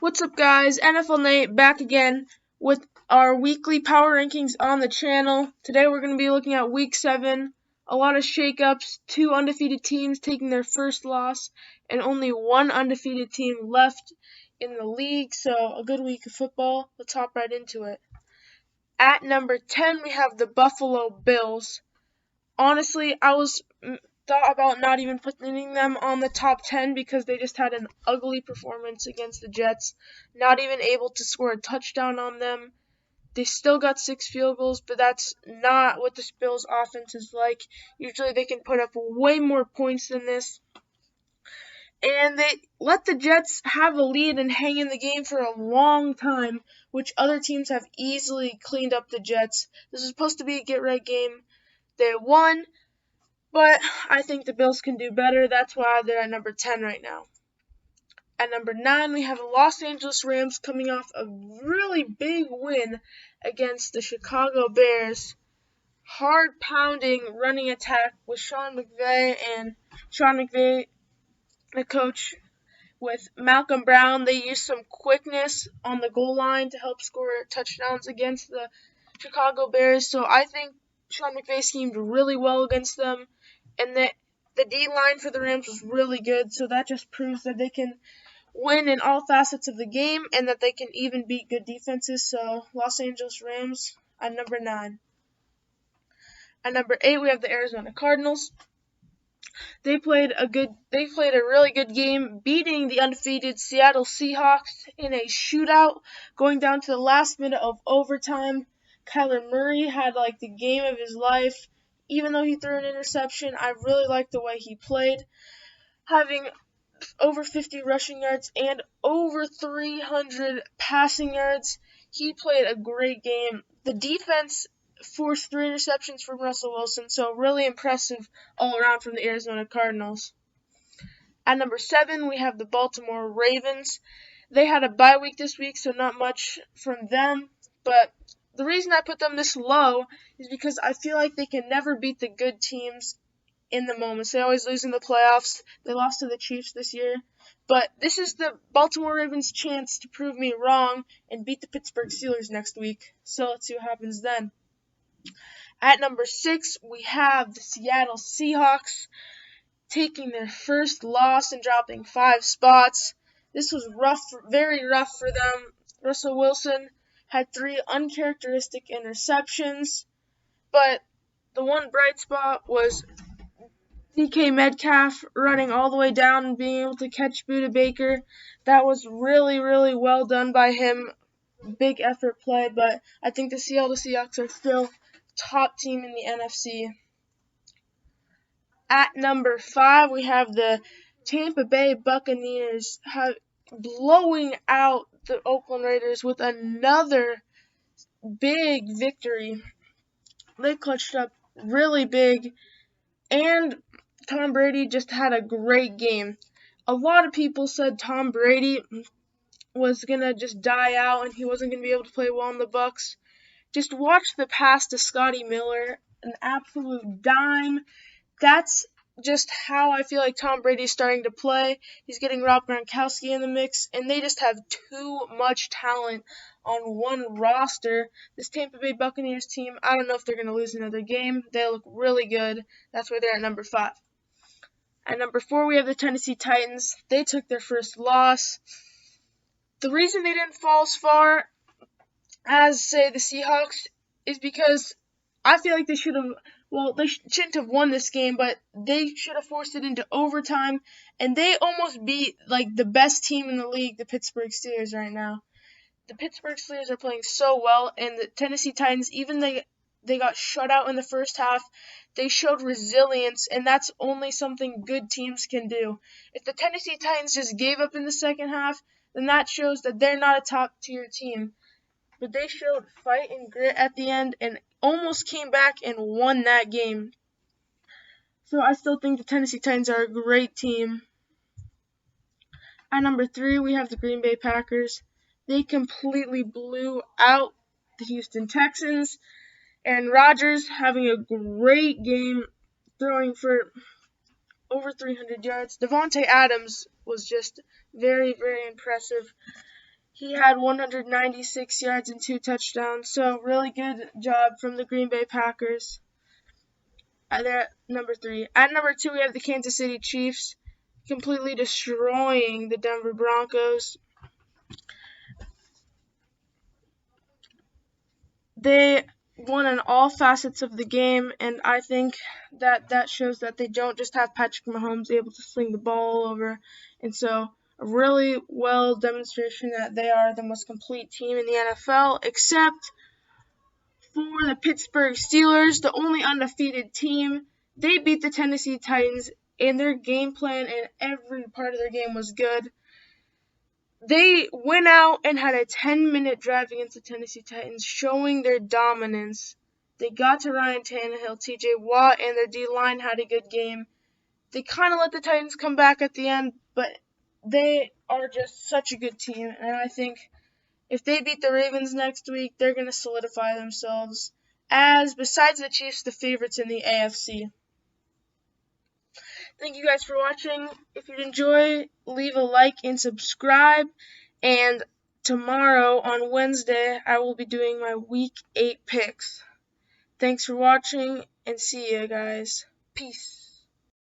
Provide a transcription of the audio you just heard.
What's up, guys? NFL Nate back again with our weekly power rankings on the channel. Today we're going to be looking at Week 7. A lot of shakeups, 2 undefeated teams taking their first loss, and only 1 undefeated team left in the league. So a good week of football. Let's hop right into it. At number 10, we have the Buffalo Bills. Honestly, I was thought about not even putting them on the top 10 because they just had an ugly performance against the Jets, not even able to score a touchdown on them. They still got 6 field goals, but that's not what the Bills offense is like. Usually they can put up way more points than this. And they let the Jets have a lead and hang in the game for a long time, which other teams have easily cleaned up the Jets. This is supposed to be a get-right game. They won, but I think the Bills can do better. That's why they're at number 10 right now. At number 9, we have the Los Angeles Rams coming off a really big win against the Chicago Bears. Hard-pounding running attack with Sean McVay, the coach, with Malcolm Brown. They used some quickness on the goal line to help score touchdowns against the Chicago Bears. So I think Sean McVay schemed really well against them. And the D-line for the Rams was really good, so that just proves that they can win in all facets of the game and that they can even beat good defenses. So Los Angeles Rams at number 9. At number 8, we have the Arizona Cardinals. They played a really good game, beating the undefeated Seattle Seahawks in a shootout, going down to the last minute of overtime. Kyler Murray had the game of his life. Even though he threw an interception, I really liked the way he played, having over 50 rushing yards and over 300 passing yards. He played a great game. The defense forced 3 interceptions from Russell Wilson, so really impressive all around from the Arizona Cardinals. At number 7, we have the Baltimore Ravens. They had a bye week this week, so not much from them, but the reason I put them this low is because I feel like they can never beat the good teams in the moments. They always lose in the playoffs. They lost to the Chiefs this year. But this is the Baltimore Ravens' chance to prove me wrong and beat the Pittsburgh Steelers next week. So let's see what happens then. At number 6, we have the Seattle Seahawks taking their first loss and dropping 5 spots. This was very rough for them. Russell Wilson had 3 uncharacteristic interceptions, but the one bright spot was DK Metcalf running all the way down and being able to catch Budda Baker. That was really, really well done by him. Big effort play, but I think the Seattle Seahawks are still top team in the NFC. At number 5, we have the Tampa Bay Buccaneers blowing out the Oakland Raiders with another big victory. They clutched up really big, and Tom Brady just had a great game. A lot of people said Tom Brady was going to just die out and he wasn't going to be able to play well in the Bucs. Just watch the pass to Scotty Miller, an absolute dime. That's just how I feel like Tom Brady's starting to play. He's getting Rob Gronkowski in the mix, and they just have too much talent on one roster. This Tampa Bay Buccaneers team, I don't know if they're going to lose another game. They look really good. That's why they're at number 5. At number 4, we have the Tennessee Titans. They took their first loss. The reason they didn't fall as far as, say, the Seahawks is because I feel like they shouldn't have won this game, but they should have forced it into overtime, and they almost beat the best team in the league, the Pittsburgh Steelers, right now. The Pittsburgh Steelers are playing so well, and the Tennessee Titans, even they got shut out in the first half, they showed resilience, and that's only something good teams can do. If the Tennessee Titans just gave up in the second half, then that shows that they're not a top-tier team. But they showed fight and grit at the end and almost came back and won that game. So I still think the Tennessee Titans are a great team. At number 3, we have the Green Bay Packers. They completely blew out the Houston Texans. Aaron Rodgers having a great game, throwing for over 300 yards. Devontae Adams was just very, very impressive. He had 196 yards and 2 touchdowns, so really good job from the Green Bay Packers. They're at number 3. At number 2, we have the Kansas City Chiefs, completely destroying the Denver Broncos. They won in all facets of the game, and I think that shows that they don't just have Patrick Mahomes able to sling the ball over. And so a really well demonstration that they are the most complete team in the NFL, except for the Pittsburgh Steelers, the only undefeated team. They beat the Tennessee Titans, and their game plan and every part of their game was good. They went out and had a 10-minute drive against the Tennessee Titans, showing their dominance. They got to Ryan Tannehill, TJ Watt, and their D-line had a good game. They kind of let the Titans come back at the end, but they are just such a good team, and I think if they beat the Ravens next week, they're going to solidify themselves as, besides the Chiefs, the favorites in the AFC. Thank you guys for watching. If you enjoy, leave a like and subscribe. And tomorrow on Wednesday, I will be doing my Week 8 picks. Thanks for watching, and see you guys. Peace.